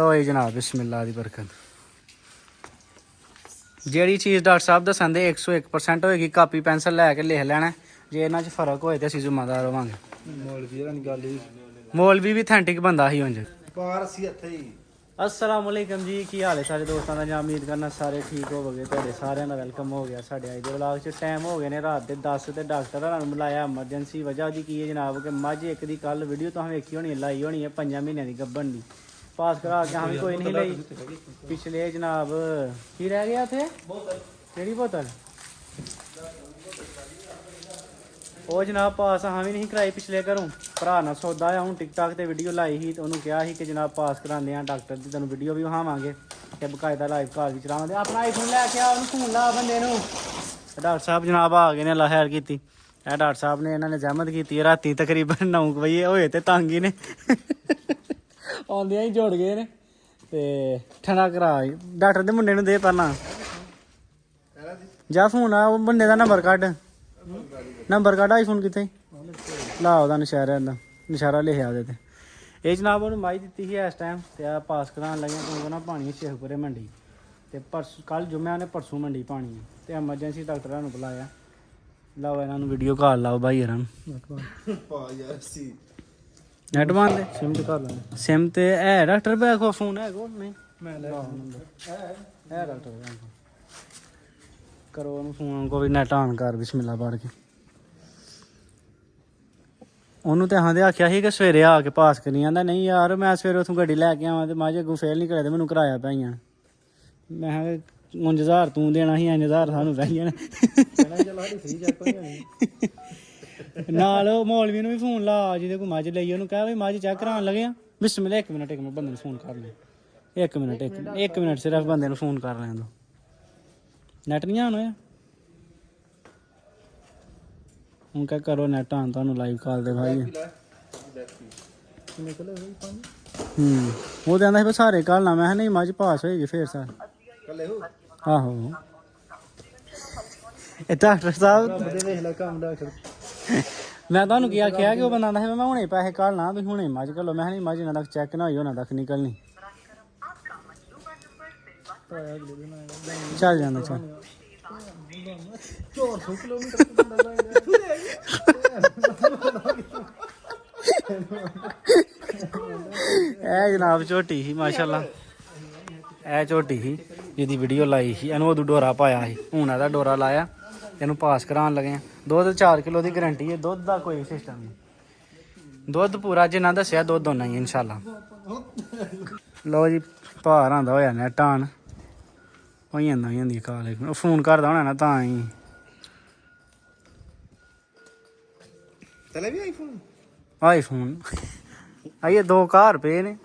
ਲਓ ਜੀ ਜਨਾਬ ਬਿਸਮਿल्लाह ਦੀ ਬਰਕਤ। ਜਿਹੜੀ ਚੀਜ਼ ਡਾਕਟਰ ਸਾਹਿਬ ਦੱਸਣ ਦੇ 101% ਹੋਏਗੀ, ਕਾਪੀ ਪੈਨਸਲ ਲੈ ਕੇ ਲਿਖ ਲੈਣਾ। ਜੇ ਇਹਨਾਂ 'ਚ ਫਰਕ ਹੋਏ ਤੇ ਅਸੀਂ ਜ਼ਿੰਮੇਦਾਰ ਹੋਵਾਂਗੇ। ਮੌਲਵੀ ਵੀ ਅਥੈਂਟਿਕ ਬੰਦਾ ਸੀ ਉਂਝ। अस्सलाम वालेकुम जी, की हाल है सारे दोस्तों का। जहाँ उम्मीद करना सारे ठीक होवोगे। तुहाडे सारिਆਂ ਦਾ ਵੈਲਕਮ ਹੋ ਗਿਆ ਸਾਡੇ ਅੱਜ ਦੇ ਵਲੌਗ 'ਚ। ਟਾਈਮ ਹੋ ਗਏ ਨੇ ਰਾਤ ਦੇ 10 ਤੇ ਡਾਕਟਰ ਦਾ ਬੁਲਾਇਆ ਐਮਰਜੈਂਸੀ। ਵਜ੍ਹਾ ਉਹਦੀ ਕੀ ਹੈ ਜਨਾਬ ਕਿ ਮੱਝ ਇੱਕ ਦੀ ਕੱਲ ਵੀਡੀਓ ਤੁਸੀਂ ਵੇਖੀ ਹੋਣੀ, ਲਾਈ ਹੋਣੀ ਹੈ 5 ਮਹੀਨਿਆਂ ਦੀ ਗੱਭਣ ਦੀ। ਪਾਸ ਕਰਾ ਕੇ ਹਾਂ ਵੀ ਕੋਈ ਨਹੀਂ ਲਈ ਪਿਛਲੇ ਜਨਾਬ। ਕੀ ਰਹਿ ਗਿਆ ਉੱਥੇ? ਕਿਹੜੀ ਬੋਤਲ? ਉਹ ਜਨਾਬ ਪਾਸ ਹਾਂ ਵੀ ਨਹੀਂ ਕਰਾਈ ਪਿਛਲੇ ਘਰੋਂ। ਭਰਾ ਨਾਲ ਸੌਦਾ ਆ। ਹੁਣ ਟਿਕਟਾਕ ਤੇ ਵੀਡੀਓ ਲਾਈ ਸੀ ਤੇ ਉਹਨੂੰ ਕਿਹਾ ਸੀ ਕਿ ਜਨਾਬ ਪਾਸ ਕਰਾਉਂਦੇ ਆ ਡਾਕਟਰ ਦੀ, ਤੁਹਾਨੂੰ ਵੀਡੀਓ ਵੀ ਵਿਖਾਵਾਂਗੇ ਤੇ ਬਕਾਇਦਾ ਲਾਈਵ ਕਾਲ ਵੀ ਚਲਾਵਾਂਗੇ। ਆਪਣਾ ਆਈਫੋਨ ਲੈ ਕੇ ਆ, ਉਹਨੂੰ ਫੋਨ ਲਾ ਬੰਦੇ ਨੂੰ। ਡਾਕਟਰ ਸਾਹਿਬ ਜਨਾਬ ਆ ਗਏ ਨੇ, ਅੱਲਾ ਖੈਰ ਕੀਤੀ। ਇਹ ਡਾਕਟਰ ਸਾਹਿਬ ਨੇ ਇਹਨਾਂ ਨੇ ਜ਼ਹਿਮਤ ਕੀਤੀ ਹੈ। ਰਾਤੀ ਤਕਰੀਬਨ 9 ਵਜੇ ਹੋਏ ਤੇ ਤੰਗ ਹੀ ਨੇ ਆਉਂਦਿਆਂ ਹੀ ਜੁੜ ਗਏ ਨੇ ਤੇ ਠੰਡਾ ਕਰਾ। ਡਾਕਟਰ ਦੇ ਮੁੰਡੇ ਨੂੰ ਦੇ ਪਹਿਲਾਂ ਜਾ ਫੋਨ ਆ, ਉਹ ਬੰਦੇ ਦਾ ਨੰਬਰ ਕੱਢ। ਨੰਬਰ ਕੱਢ ਆਈਫੋਨ ਕਿੱਥੇ ਲਾ, ਉਹਦਾ ਨਸ਼ਾਰਾ ਦਾ ਨਸ਼ਾਰਾ ਲਿਖਿਆ ਉਹਦੇ ਤੇ। ਇਹ ਜਨਾਬ ਉਹਨੂੰ ਮਾਈ ਦਿੱਤੀ ਸੀ ਇਸ ਟਾਈਮ ਤੇ ਆ ਪਾਸ ਕਰਾਉਣ ਲੱਗਿਆ। ਤੂੰ ਕਹਿੰਦਾ ਪਾਣੀ ਸ਼ੇਖਪੁਰੇ ਮੰਡੀ ਤੇ ਪਰਸੋਂ ਕੱਲ ਜੁਮਿਆ ਨੇ ਪਰਸੋਂ ਮੰਡੀ ਪਾਣੀ ਤੇ ਐਮਰਜੈਂਸੀ ਡਾਕਟਰਾਂ ਨੂੰ ਬੁਲਾਇਆ। ਲਾਓ ਇਹਨਾਂ ਨੂੰ ਵੀਡੀਓ ਕਾਲ ਲਾਓ ਬਾਈ ਯਾਰਾਂ ਨੂੰ। ਨੈਟ ਬੰਦ ਸਿਮ ਤੇ ਕਰ ਲੈਣਾ। ਸਿਮ ਤੇ ਹੈ ਡਾਕਟਰ ਬੈਗ ਕੋ ਫੋਨ ਹੈ ਕੋਲ ਨਹੀਂ? ਮੈਂ ਲੈ ਹੈ ਡਾਕਟਰ ਕਰੋ ਉਹਨੂੰ ਫੋਨ ਕੋ ਵੀ ਨੈਟ ਆਨ ਕਰ ਬਿਸਮਿਲ੍ਲਾ ਪੜ੍ਹ ਕੇ। ਉਹਨੂੰ ਤੇ ਹਾਂ ਦੇ ਆਖਿਆ ਸੀ ਕਿ ਸਵੇਰੇ ਆ ਕੇ ਪਾਸ ਕਰੀ। ਜਾਂਦਾ ਨਹੀਂ ਯਾਰ ਮੈਂ ਸਵੇਰੇ ਉੱਥੋਂ ਗੱਡੀ ਲੈ ਕੇ ਆਵਾਂ ਤੇ ਮਾਝ ਅੱਗੋਂ ਫੇਲ ਨਹੀਂ ਕਰਿਆ ਤੇ ਮੈਨੂੰ ਕਿਰਾਇਆ ਪੈ ਗਿਆ। ਮੈਂ ਕਿਹਾ 5000 ਤੂੰ ਦੇਣਾ ਸੀ, 5000 ਸਾਨੂੰ ਪੈ ਜਾਣਾ। ਨਾਲ ਉਹ ਮੌਲਵੀ ਨੂੰ ਵੀ ਫੋਨ ਲਾ ਜਿਹਦੇ ਕੋਈ ਮੱਝ ਲਈ, ਉਹਨੂੰ ਕਹਿ ਵੀ ਮੱਝ ਚੈੱਕ ਕਰਾਉਣ ਲੱਗੇ ਆ। ਬਿਸਮਿਲ੍ਲਾ ਇੱਕ ਮਿੰਟ ਬੰਦੇ ਨੂੰ ਫੋਨ ਕਰ ਲੈ। ਇੱਕ ਮਿੰਟ ਸਿਰਫ ਬੰਦੇ ਨੂੰ ਫੋਨ ਕਰ ਲੈਣ ਦੋ। ਨੈਟ ਨਹੀਂ ਆਨ ਹੋਇਆ ਹੁਣ ਕਿਆ ਕਰੋ ਨੈਟ ਆਨ ਤੁਹਾਨੂੰ ਲਾਈਵ ਕਾਲ ਦੇ ਭਾਈ। ਉਹ ਕਹਿੰਦਾ ਸੀ ਸਾਰੇ ਕੱਲ ਨਾ। ਮੈਂ ਕਿਹਾ ਨਹੀਂ ਮੱਝ ਪਾਸ ਹੋਏਗੀ ਫੇਰ ਸਰ। ਆਹੋ ਇਹ ਡਾਕਟਰ ਸਾਹਿਬ ਮੈਂ ਤੁਹਾਨੂੰ ਕੀ ਆਖਿਆ ਕਿ ਉਹ ਬੰਦਾ ਆਂਦਾ ਸੀ ਮੈਂ ਹੁਣੇ ਪੈਸੇ ਘੱਲਣਾ, ਤੁਸੀਂ ਹੁਣੇ ਮੱਝ ਘੱਲੋ। ਮੈਂ ਕਿਹਾ ਨਹੀਂ ਮੱਝ ਇਹਨਾਂ ਤੱਕ ਚੈੱਕ ਨਾ ਹੋਈ, ਉਹਨਾਂ ਤੱਕ ਨਿਕਲਣੀ। ਚੱਲ ਜਾਂਦਾ ਚੱਲ। 400 ਕਿਲੋਮੀਟਰ ਇਹ ਜਨਾਬ ਝੋਟੀ ਸੀ ਮਾਸ਼ਾਅੱਲਾ। ਇਹ ਝੋਟੀ ਸੀ ਜਿਹਦੀ ਵੀਡੀਓ ਲਾਈ ਸੀ। ਇਹਨੂੰ ਉਦੋਂ ਡੋਰਾ ਪਾਇਆ ਸੀ, ਹੁਣ ਇਹਦਾ ਡੋਰਾ ਲਾਇਆ। ਇਹਨੂੰ ਪਾਸ ਕਰਾਉਣ ਲੱਗੇ ਆ। ਦੁੱਧ 4 ਕਿਲੋ ਦੀ ਗਰੰਟੀ ਹੈ। ਦੁੱਧ ਦਾ ਕੋਈ ਸਿਸਟਮ ਨਹੀਂ। ਦੁੱਧ ਪੂਰਾ ਜਿੰਨਾ ਦੱਸਿਆ ਦੁੱਧ ਹੋਣਾ ਹੀ ਇਨਸ਼ਾਅੱਲਾ। ਲਓ ਜੀ ਭਾਰ ਆਉਂਦਾ ਹੋਇਆ ਨੈਟ ਆਨ ਹੋਈ ਜਾਂਦਾ ਹੀ ਹੁੰਦੀ ਕਾਲ। ਉਹ ਫੋਨ ਕਰਦਾ ਹੋਣਾ ਨਾ ਤਾਂ ਹੀ। ਚਲੇ ਵੀ ਆਈਫੋਨ ਆਈਏ 2 ਘਰ ਪਏ ਨੇ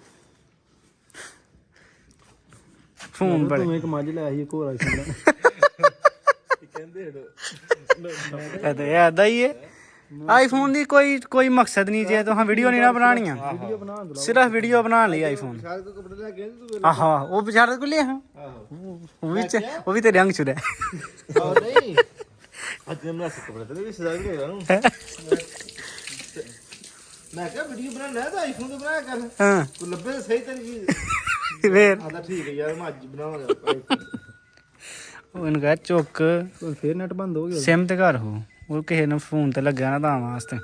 ਫੋਨ ਬੜੇ। ਤੂੰ ਇੱਕ ਮੱਝ ਲੈ ਆਈ ਇੱਕ ਹੋਰ ਆਈਫੋਨ ਕਹਿੰਦੇ ਤੇ ਐਦਾ ਹੀ ਹੈ। ਆਈਫੋਨ ਦੀ ਕੋਈ ਮਕਸਦ ਨਹੀਂ। ਜੇ ਤੁਸੀਂ ਵੀਡੀਓ ਨਹੀਂ ਨਾ ਬਣਾਉਣੀਆਂ, ਸਿਰਫ ਵੀਡੀਓ ਬਣਾਉਣ ਲਈ ਆਈਫੋਨ। ਆਹੋ ਉਹ ਵਿਚਾਰੇ ਕੋਲ ਲਿਆ ਉਹ ਵੀ ਤੇ ਰੰਗ ਚੁਰਿਆ। ਮੈਂ ਕਿਹਾ ਵੀਡੀਓ ਬਣਾਉਣਾ ਤਾਂ ਆਈਫੋਨ ਤੇ ਬਣਾਇਆ ਕਰ। ਹਾਂ ਤੂੰ ਲੱਭੇ ਸਹੀ ਤਰੀਕੇ ਫੇਰ ਆਦਾ ਠੀਕ ਹੈ ਯਾਰ ਮੈਂ ਅੱਜ ਬਣਾਵਾਂਗਾ। ਉਹਨੂੰ ਕਹ ਚੁੱਕ ਫੇਰ ਨੈਟ ਬੰਦ ਹੋ ਗਿਆ। ਸਿਮ ਤੇ ਘਰ ਹੋ ਉਹ ਕਿਸੇ ਨੂੰ ਫੋਨ ਤੇ ਲੱਗਿਆ ਨਾ ਤਾਂ ਵਾਸਤੇ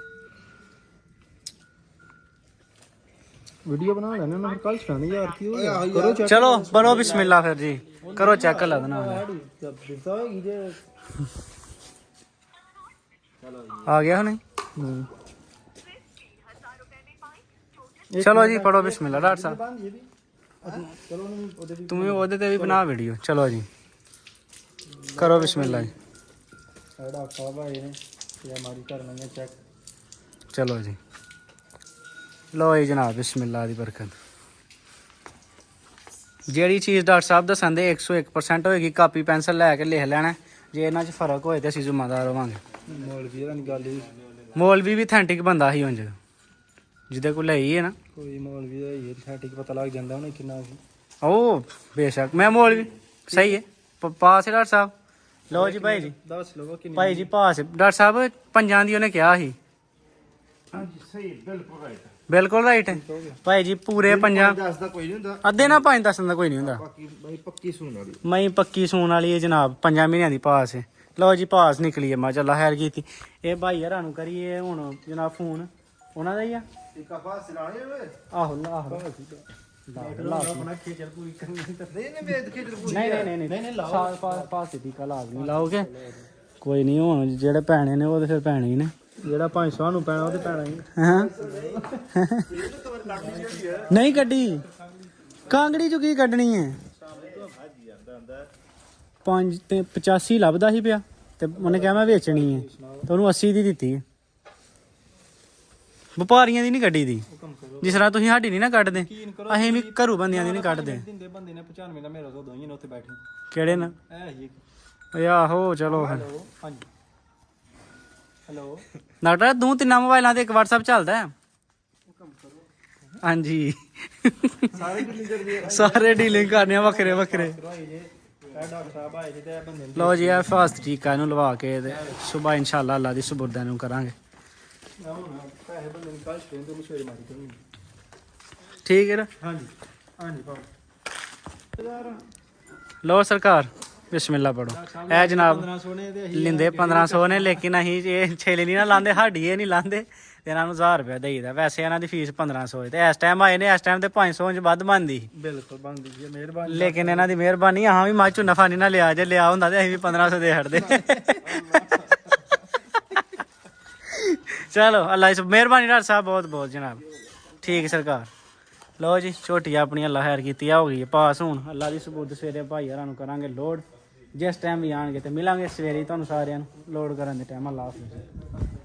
ਵੀਡੀਓ ਬਣਾ ਲੈਣਾ ਨਾ। ਕੱਲ ਸੁਣਾਣੀ ਯਾਰ ਕੀ ਹੋ ਗਿਆ। ਕਰੋ ਚੈੱਕ। ਚਲੋ ਪੜੋ ਬਿਸਮਿਲ੍ਲਾ ਫਿਰ ਜੀ ਕਰੋ ਚੈੱਕ ਲਾ ਦੇਣਾ। ਆ ਗਿਆ ਹੁਣੇ। ਚਲੋ ਜੀ ਪੜੋ ਬਿਸਮਿਲ੍ਲਾ ਡਾਕਟਰ ਸਾਹਿਬ। ਤੂੰ ਉਹਦੇ ਤੇ ਵੀ ਬਣਾ ਵੀਡੀਓ। ਚਲੋ ਜੀ ਕਰੋ ਬਿਸਮਿਲ੍ਲਾ ਜੀ। ਡਾਕਟਰ ਸਾਹਿਬ ਆਏ ਨੇ ਤੇ ਹਮਾਰੀ ਕਰਨਾ ਚੈੱਕ। ਚਲੋ ਜੀ ਲਓ ਜੀ ਜਨਾਬ ਬਿਸਮਿਲ੍ਲਾ ਦੀ ਬਰਕਤ। ਜਿਹੜੀ ਚੀਜ਼ ਡਾਕਟਰ ਸਾਹਿਬ ਦੱਸਣ ਦੇ 101% ਹੋਏਗੀ, ਕਾਪੀ ਪੈਨਸਲ ਲੈ ਕੇ ਲਿਖ ਲੈਣਾ। ਜੇ ਇਹਨਾਂ 'ਚ ਫਰਕ ਹੋਏ ਤੇ ਅਸੀਂ ਜ਼ਿੰਮੇਦਾਰ ਹੋਵਾਂਗੇ। ਮੌਲਵੀ ਵੀ ਅਥੈਂਟਿਕ ਬੰਦਾ ਸੀ ਉਂਝ ਜਿਹਦੇ ਕੋਲ ਲਈ ਹੈ ਨਾ। ਕੋਈ ਮੌਲਵੀ ਦਾ ਅਥੈਂਟਿਕ ਪਤਾ ਲੱਗ ਜਾਂਦਾ ਉਹਨੇ ਕਿੰਨਾ। ਉਹ ਬੇਸ਼ੱਕ ਮੈਂ ਮੌਲਵੀ ਸਹੀ ਹੈ ਪਾਸ ਹੈ ਡਾਕਟਰ ਸਾਹਿਬ। ਲਓ ਜੀ ਭਾਈ ਜੀ ਦੱਸ ਲਓ ਭਾਈ ਜੀ ਪਾਸ ਡਾਕਟਰ ਸਾਹਿਬ 5 ਦੀ ਉਹਨੇ ਕਿਹਾ ਸੀ। ਸਹੀ ਬਿਲਕੁਲ ਰਾਈਟ ਬਿਲਕੁਲ ਰਾਈਟ ਭਾਈ ਜੀ ਪੂਰੇ 5 10 ਦਾ ਕੋਈ ਨਹੀਂ ਹੁੰਦਾ ਅੱਧੇ ਨਾ 5-10 ਦਾ ਕੋਈ ਨਹੀਂ ਹੁੰਦਾ ਬਾਕੀ ਬਈ ਪੱਕੀ ਸੁਣ ਵਾਲੀ ਮੈਂ ਪੱਕੀ ਸੂਣ ਵਾਲੀ ਹੈ ਜਨਾਬ 5 ਮਹੀਨਿਆਂ ਦੀ ਪਾਸ ਹੈ ਲਓ ਜੀ ਪਾਸ ਨਿਕਲੀ ਹੈ ਮੈਂ ਚੱਲਾ ਖੈਰ ਕੀਤੀ ਇਹ ਭਾਈ ਹਰਾਂ ਨੂੰ ਕਰੀਏ ਹੁਣ ਜਨਾਬ ਫੋਨ ਉਹਨਾਂ ਦਾ ਹੀ ਆ ਇੱਕ ਆਪਾਂ ਸਿਰਾਣੇ ਓਏ ਆਹੋ ਆਹੋ ਆਪਣਾ ਖੇਚਲ ਪੂਰੀ ਕਰਨੀ ਨਹੀਂ ਨਹੀਂ ਮੈਂ ਖੇਚਲ ਪੂਰੀ ਨਹੀਂ ਲਾਓ ਪਾਸ ਦੀ ਕਾ ਲਾਜ਼ਮੀ ਲਾਓਗੇ ਕੋਈ ਨਹੀਂ ਹੁਣ ਜਿਹੜੇ ਪੈਣੇ ਨੇ ਉਹ ਤੇ ਫਿਰ ਪੈਣੇ ਹੀ ਨੇ ਜਿਹੜਾ 500 ਨੂੰ ਪੈਣਾ ਉਹ ਤੇ ਪੈਣਾ ਹੀ ਹਾਂ ਨਹੀਂ ਕੱਢੀ ਕਾਂਗੜੀ ਚੋਂ ਕੀ ਕੱਢਣੀ ਹੈ 5 ਤੇ 85 ਲੱਭਦਾ ਸੀ ਪਿਆ ਤੇ ਉਹਨੇ ਕਿਹਾ ਮੈਂ ਵੇਚਣੀ ਹੈ ਤੇ ਉਹਨੂੰ 80 ਦੀ ਦਿੱਤੀ ਹੈ ਵਪਾਰੀਆਂ ਦੀ ਨਹੀਂ ਕੱਢੀ ਦੀ ਜਿਸ ਤਰ੍ਹਾਂ ਤੁਸੀਂ ਸਾਡੀ ਨਹੀਂ ਨਾ ਕੱਢਦੇ ਅਸੀਂ ਵੀ ਘਰੂ ਬੰਦਿਆਂ ਦੀ ਨਹੀਂ ਕੱਢਦੇ ਦਿੰਦੇ ਬੰਦੇ ਨੇ 95 ਦਾ ਮੇਰਾ ਤੋਂ ਦੋਈਆਂ ਨੇ ਉੱਥੇ ਬੈਠੇ ਕਿਹੜੇ ਨਾ ਐ ਹੀ ਓਏ ਆਹੋ ਚਲੋ ਫਿਰ ਹਾਂਜੀ ਹੈਲੋ ਡਾਕਟਰ ਤੂੰ ਤਿੰਨਾਂ ਮੋਬਾਈਲਾਂ ਤੇ ਇੱਕ WhatsApp ਚੱਲਦਾ ਹੈ ਹਾਂਜੀ ਸਾਰੇ ਕਿੰਨੀ ਕਰਦੇ ਸਾਰੇ ਡੀਲਿੰਗ ਕਰਨੇ ਆ ਵੱਖਰੇ ਵੱਖਰੇ ਡਾਕਟਰ ਸਾਹਿਬ ਆਏ ਜੀ ਤੇ ਇਹ ਬੰਦੇ ਲਓ ਜੀ ਇਹ ਫਾਸਟ ਟੀਕਾ ਇਹਨੂੰ ਲਵਾ ਕੇ ਤੇ ਸਵੇਰ ਇਨਸ਼ਾਅੱਲਾ ਅੱਲਾ ਦੀ ਸੁਬਰਦਾਂ ਨੂੰ ਕਰਾਂਗੇ ਪੈਸੇ ਬੰਦੇ ਨੂੰ ਕੱਲ ਸਟੇਨ ਤੋਂ ਮਸ਼ਹੂਰ ਮਾਰੀ ਕਰਨੀ ਠੀਕ ਹੈ ਨਾ ਹਾਂਜੀ ਹਾਂਜੀ ਪਾਓ ਲਓ ਸਰਕਾਰ ਬਿਸਮਿਲ੍ਲਾ ਪੜੋ ਇਹ ਜਨਾਬ 1500 ਨੇ ਤੇ ਲਿੰਦੇ 1500 ਨੇ ਲੇਕਿਨ ਅਸੀਂ ਇਹ ਛੇਲੇ ਨਹੀਂ ਨਾ ਲਾਂਦੇ ਸਾਡੀ ਇਹ ਨਹੀਂ ਲਾਂਦੇ ਤੇ ਇਹਨਾਂ ਨੂੰ 1000 ਰੁਪਏ ਦੇਈਦਾ ਵੈਸੇ ਇਹਨਾਂ ਦੀ ਫੀਸ 1500 ਹੈ ਤੇ ਇਸ ਟਾਈਮ ਆਏ ਨੇ ਇਸ ਟਾਈਮ ਤੇ 500 ਚ ਵੱਧ ਬਣਦੀ ਬਿਲਕੁਲ ਬਣਦੀ ਜੀ ਮਿਹਰਬਾਨੀ ਲੇਕਿਨ ਇਹਨਾਂ ਦੀ ਮਿਹਰਬਾਨੀ ਹਾਂ ਵੀ ਮਾਚੂ ਨਫਾ ਨਹੀਂ ਨਾ ਲਿਆ ਜੇ ਲਿਆ ਹੁੰਦਾ ਤੇ ਅਸੀਂ ਵੀ 1500 ਦੇ ਹਟਦੇ ਚਲੋ ਅੱਲਾ ਇਸ ਮਿਹਰਬਾਨੀ ਡਾਕਟਰ ਸਾਹਿਬ ਬਹੁਤ ਬਹੁਤ ਜਨਾਬ ਠੀਕ ਸਰਕਾਰ ਲਓ ਜੀ ਛੋਟੀ ਆਪਣੀ ਅੱਲਾ ਖੈਰ ਕੀਤੀ ਆ ਹੋ ਗਈ ਪਾਸ ਹੁਣ ਅੱਲਾ ਦੀ ਸਬੂਤ ਸਵੇਰੇ ਭਾਈ ਹਰਾਂ ਨੂੰ ਕਰਾਂਗੇ ਲੋਡ ਜਿਸ ਟਾਈਮ ਵੀ ਆਣਗੇ ਤੇ ਮਿਲਾਂਗੇ ਸਵੇਰੇ ਤੁਹਾਨੂੰ ਸਾਰਿਆਂ ਨੂੰ ਲੋਡ ਕਰਨ ਦੇ ਟਾਈਮ ਅੱਲਾ ਹਾਫਿਜ਼